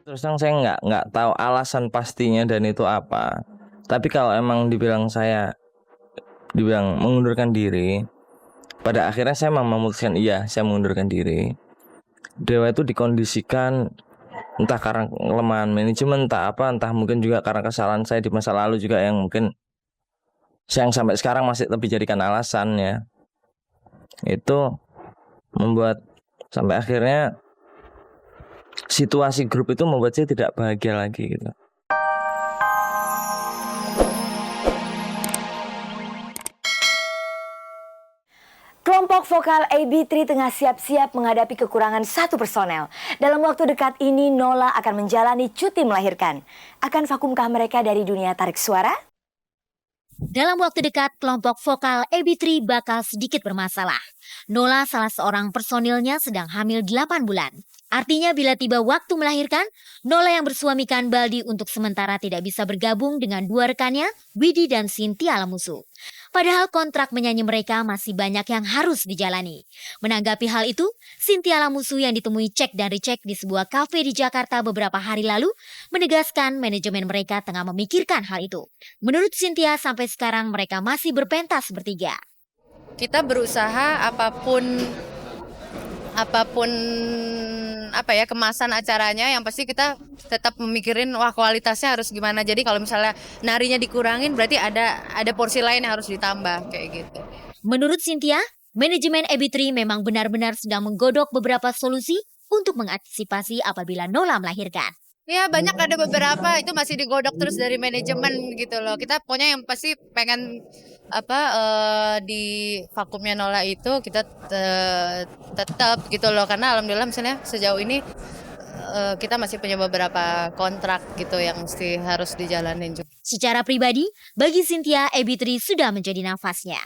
Terus terang saya nggak tahu alasan pastinya dan itu apa. Tapi kalau emang dibilang mengundurkan diri, pada akhirnya saya memang memutuskan iya, saya mengundurkan diri. Dewa itu dikondisikan entah karena kelemahan manajemen, entah mungkin juga karena kesalahan saya di masa lalu juga yang mungkin yang sampai sekarang masih lebih jadikan alasannya. Itu membuat sampai akhirnya situasi grup itu membuat saya tidak bahagia lagi gitu. Kelompok vokal AB3 tengah siap-siap menghadapi kekurangan satu personel. Dalam waktu dekat ini, Nola akan menjalani cuti melahirkan. Akan vakumkah mereka dari dunia tarik suara? Dalam waktu dekat, kelompok vokal AB3 bakal sedikit bermasalah. Nola, salah seorang personilnya, sedang hamil 8 bulan. Artinya bila tiba waktu melahirkan, Nola yang bersuamikan Baldi untuk sementara tidak bisa bergabung dengan dua rekannya, Widi dan Cynthia Lamusu. Padahal kontrak menyanyi mereka masih banyak yang harus dijalani. Menanggapi hal itu, Cynthia Lamusu yang ditemui cek dan recheck di sebuah kafe di Jakarta beberapa hari lalu menegaskan manajemen mereka tengah memikirkan hal itu. Menurut Cynthia, sampai sekarang mereka masih berpentas bertiga. Kita berusaha apapun kemasan acaranya, yang pasti kita tetap memikirin kualitasnya harus gimana. Jadi kalau misalnya narinya dikurangin berarti ada porsi lain yang harus ditambah kayak gitu. Menurut Cynthia, manajemen AB3 memang benar-benar sedang menggodok beberapa solusi untuk mengantisipasi apabila Nola melahirkan. Ya banyak, ada beberapa itu masih digodok terus dari manajemen gitu loh. Kita pokoknya yang pasti pengen di vakumnya Nola itu kita tetap gitu loh, karena alhamdulillah misalnya sejauh ini kita masih punya beberapa kontrak gitu yang mesti harus dijalanin juga. Secara pribadi, bagi Cynthia, AB3 sudah menjadi nafasnya.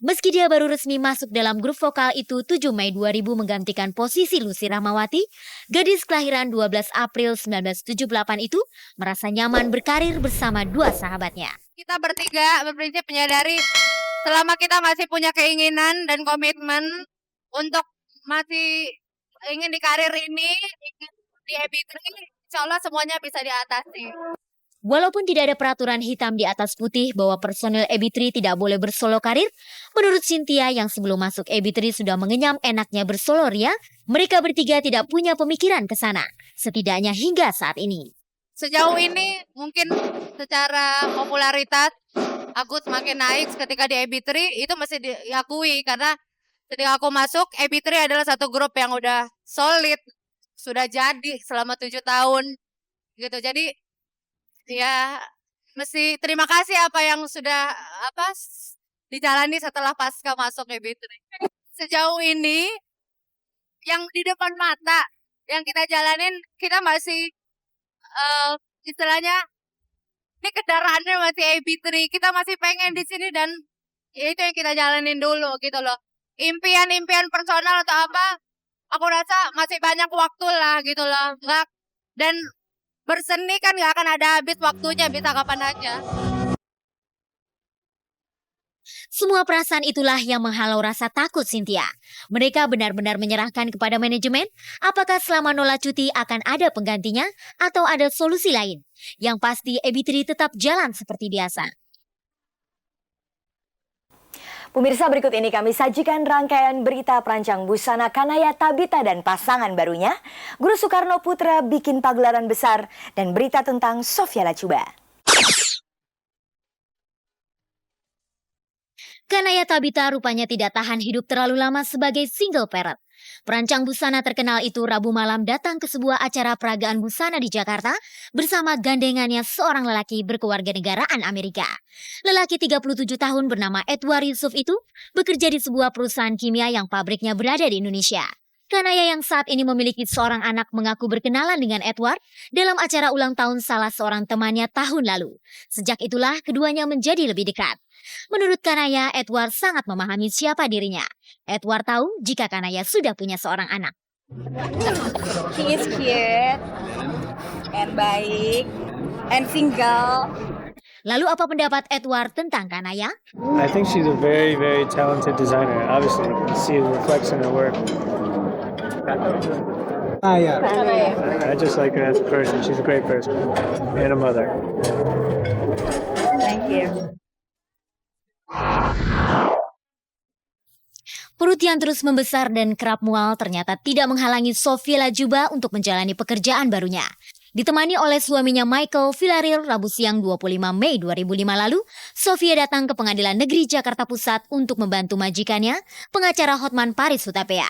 Meski dia baru resmi masuk dalam grup vokal itu 7 Mei 2000 menggantikan posisi Lucy Rahmawati, gadis kelahiran 12 April 1978 itu merasa nyaman berkarir bersama dua sahabatnya. Kita bertiga berprinsip menyadari selama kita masih punya keinginan dan komitmen untuk masih ingin di karir ini, di AB3, insya Allah semuanya bisa diatasi. Walaupun tidak ada peraturan hitam di atas putih bahwa personel AB3 tidak boleh bersolo karir, menurut Cynthia yang sebelum masuk AB3 sudah mengenyam enaknya bersolo ria, mereka bertiga tidak punya pemikiran ke sana, setidaknya hingga saat ini. Sejauh ini mungkin secara popularitas aku semakin naik ketika di AB3, itu masih diakui karena ketika aku masuk, AB3 adalah satu grup yang udah solid, sudah jadi selama 7 tahun gitu. Jadi ya mesti terima kasih apa yang sudah dijalani setelah pasca masuk AB3. Sejauh ini yang di depan mata yang kita jalanin, kita masih istilahnya ini kendaraannya masih AB3, kita masih pengen di sini dan ya itu yang kita jalanin dulu gitu loh. Impian-impian personal atau apa, aku rasa masih banyak waktu lah gitu loh. Dan berseni kan gak akan ada habis waktunya, bisa kapan aja. Semua perasaan itulah yang menghalau rasa takut Cynthia. Mereka benar-benar menyerahkan kepada manajemen apakah selama Nola cuti akan ada penggantinya atau ada solusi lain. Yang pasti AB3 tetap jalan seperti biasa. Pemirsa, berikut ini kami sajikan rangkaian berita perancang busana Kanaya Tabita dan pasangan barunya. Guru Soekarno Putra bikin pagelaran besar dan berita tentang Sofia Lacuba. Kanaya Tabita rupanya tidak tahan hidup terlalu lama sebagai single parent. Perancang busana terkenal itu Rabu malam datang ke sebuah acara peragaan busana di Jakarta bersama gandengannya seorang lelaki berkewarganegaraan Amerika. Lelaki 37 tahun bernama Edward Yusuf itu bekerja di sebuah perusahaan kimia yang pabriknya berada di Indonesia. Kanaya yang saat ini memiliki seorang anak mengaku berkenalan dengan Edward dalam acara ulang tahun salah seorang temannya tahun lalu. Sejak itulah keduanya menjadi lebih dekat. Menurut Kanaya, Edward sangat memahami siapa dirinya. Edward tahu jika Kanaya sudah punya seorang anak. She is cute and baik and single. Lalu apa pendapat Edward tentang Kanaya? I think she's a very, very talented designer. Obviously, you can see it reflects in her work. Yeah. I just like her as a person. She's a great person and a mother. Thank you. Perut yang terus membesar dan kerap mual ternyata tidak menghalangi Sofia Lajuba untuk menjalani pekerjaan barunya. Ditemani oleh suaminya Michael Villarreal Rabu siang 25 Mei 2005 lalu, Sofia datang ke Pengadilan Negeri Jakarta Pusat untuk membantu majikannya, pengacara Hotman Paris Hutapea.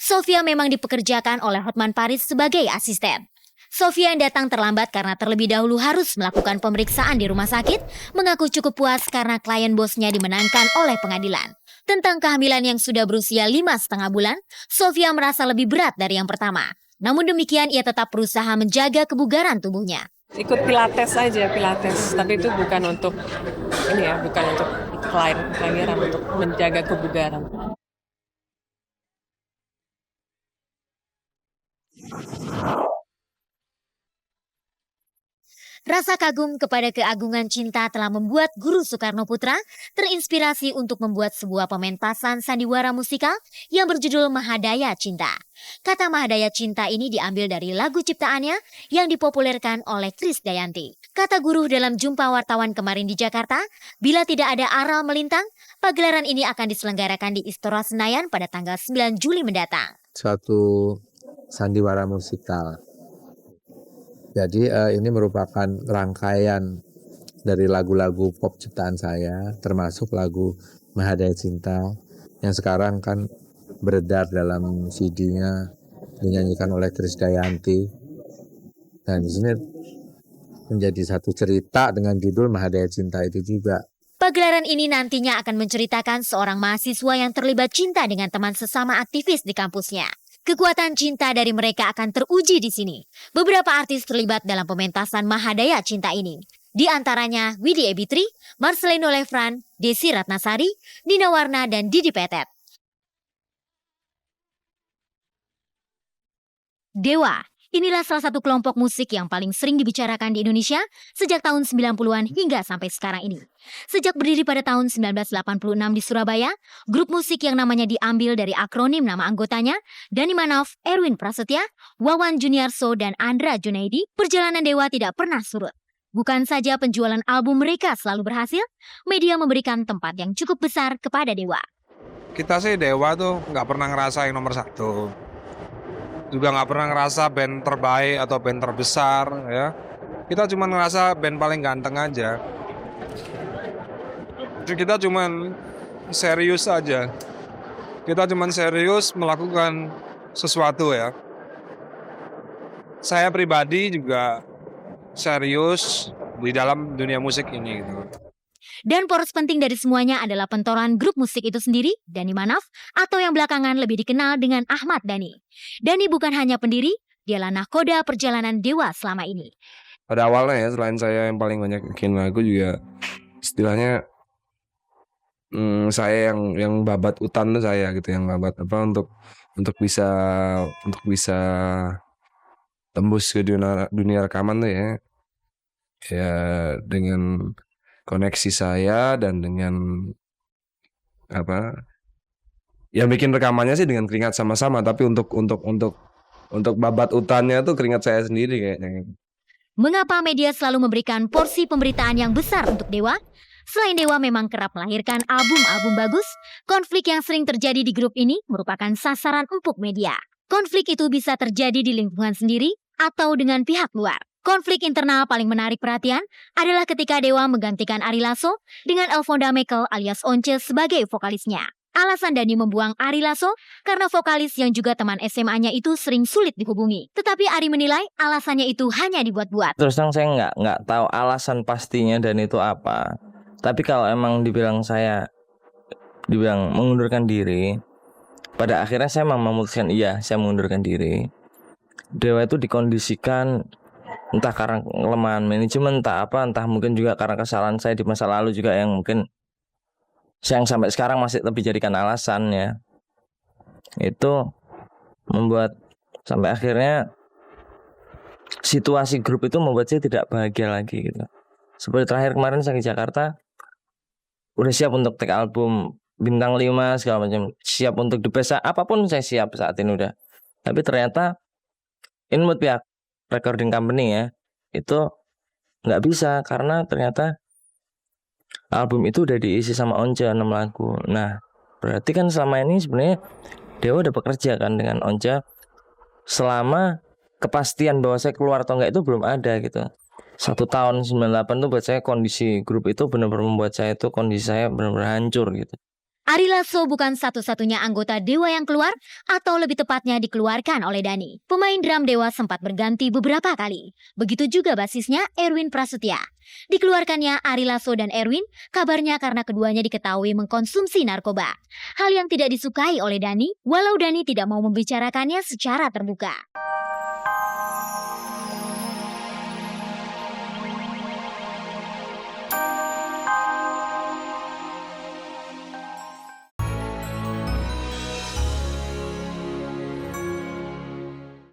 Sofia memang dipekerjakan oleh Hotman Paris sebagai asisten. Sofia yang datang terlambat karena terlebih dahulu harus melakukan pemeriksaan di rumah sakit, mengaku cukup puas karena klien bosnya dimenangkan oleh pengadilan. Tentang kehamilan yang sudah berusia 5,5 bulan, Sofia merasa lebih berat dari yang pertama. Namun demikian ia tetap berusaha menjaga kebugaran tubuhnya. Ikut pilates aja, pilates. Tapi itu bukan untuk bukan untuk kelahiran, untuk menjaga kebugaran. Rasa kagum kepada keagungan cinta telah membuat Guru Soekarno Putra terinspirasi untuk membuat sebuah pementasan sandiwara musikal yang berjudul Mahadaya Cinta. Kata Mahadaya Cinta ini diambil dari lagu ciptaannya yang dipopulerkan oleh Krisdayanti. Kata guru dalam jumpa wartawan kemarin di Jakarta, bila tidak ada aral melintang, pagelaran ini akan diselenggarakan di Istora Senayan pada tanggal 9 Juli mendatang. Suatu sandiwara musikal. Jadi ini merupakan rangkaian dari lagu-lagu pop ciptaan saya, termasuk lagu Mahadaya Cinta yang sekarang kan beredar dalam CD-nya, dinyanyikan oleh Krisdayanti. Dan di sini menjadi satu cerita dengan judul Mahadaya Cinta itu juga. Pagelaran ini nantinya akan menceritakan seorang mahasiswa yang terlibat cinta dengan teman sesama aktivis di kampusnya. Kekuatan cinta dari mereka akan teruji di sini. Beberapa artis terlibat dalam pementasan Mahadaya Cinta ini. Di antaranya Widi Ebitri, Marcelino Lefran, Desi Ratnasari, Nina Warna, dan Didi Petet. Dewa, inilah salah satu kelompok musik yang paling sering dibicarakan di Indonesia sejak tahun 90-an hingga sampai sekarang ini. Sejak berdiri pada tahun 1986 di Surabaya, grup musik yang namanya diambil dari akronim nama anggotanya, Dhani Manaf, Erwin Prasetya, Wawan Juniarso, dan Andra Junaidi, perjalanan Dewa tidak pernah surut. Bukan saja penjualan album mereka selalu berhasil, media memberikan tempat yang cukup besar kepada Dewa. Kita sih Dewa tuh nggak pernah ngerasa yang nomor satu. Juga nggak pernah ngerasa band terbaik atau band terbesar ya. Kita cuma ngerasa band paling ganteng aja. Kita cuma serius aja. Kita cuma serius melakukan sesuatu ya. Saya pribadi juga serius di dalam dunia musik ini gitu. Dan poros penting dari semuanya adalah pentolan grup musik itu sendiri, Dhani Manaf, atau yang belakangan lebih dikenal dengan Ahmad Dhani. Dhani bukan hanya pendiri, dialah nahkoda perjalanan Dewa selama ini. Pada awalnya ya, selain saya yang paling banyak bikin lagu juga istilahnya saya yang babat utan tuh saya gitu, yang babat apa untuk bisa tembus ke dunia rekaman tuh ya. Ya dengan koneksi saya dan dengan apa yang bikin rekamannya sih dengan keringat sama-sama, tapi untuk babat utannya tuh keringat saya sendiri kayaknya. Mengapa media selalu memberikan porsi pemberitaan yang besar untuk Dewa? Selain Dewa memang kerap melahirkan album-album bagus, konflik yang sering terjadi di grup ini merupakan sasaran empuk media. Konflik itu bisa terjadi di lingkungan sendiri atau dengan pihak luar. Konflik internal paling menarik perhatian adalah ketika Dewa menggantikan Ari Lasso dengan Elfonda Mekel alias Once sebagai vokalisnya. Alasan Dhani membuang Ari Lasso karena vokalis yang juga teman SMA-nya itu sering sulit dihubungi. Tetapi Ari menilai alasannya itu hanya dibuat-buat. Terus terang saya nggak tahu alasan pastinya dan itu apa. Tapi kalau emang dibilang mengundurkan diri, pada akhirnya saya memang memutuskan iya, saya mengundurkan diri. Dewa itu dikondisikan entah karena kelemahan manajemen, entah mungkin juga karena kesalahan saya di masa lalu juga yang mungkin yang sampai sekarang masih lebih jadikan alasan ya. Itu membuat sampai akhirnya situasi grup itu membuat saya tidak bahagia lagi gitu. Seperti terakhir kemarin saya ke Jakarta, udah siap untuk take album bintang 5 segala macam, siap untuk the best, apapun saya siap saat ini udah. Tapi ternyata ini menurut pihak recording company ya, itu nggak bisa karena ternyata album itu udah diisi sama Once 6 lagu. Nah, berarti kan selama ini sebenarnya Dewa udah bekerja kan dengan Once selama kepastian bahwa saya keluar atau enggak itu belum ada gitu. 1 tahun 98 tuh buat saya kondisi grup itu benar-benar membuat saya itu kondisi saya benar-benar hancur gitu. Ari Lasso bukan satu-satunya anggota Dewa yang keluar, atau lebih tepatnya dikeluarkan oleh Dhani. Pemain drum Dewa sempat berganti beberapa kali. Begitu juga basisnya Erwin Prasetya. Dikeluarkannya Ari Lasso dan Erwin, kabarnya karena keduanya diketahui mengkonsumsi narkoba. Hal yang tidak disukai oleh Dhani, walau Dhani tidak mau membicarakannya secara terbuka.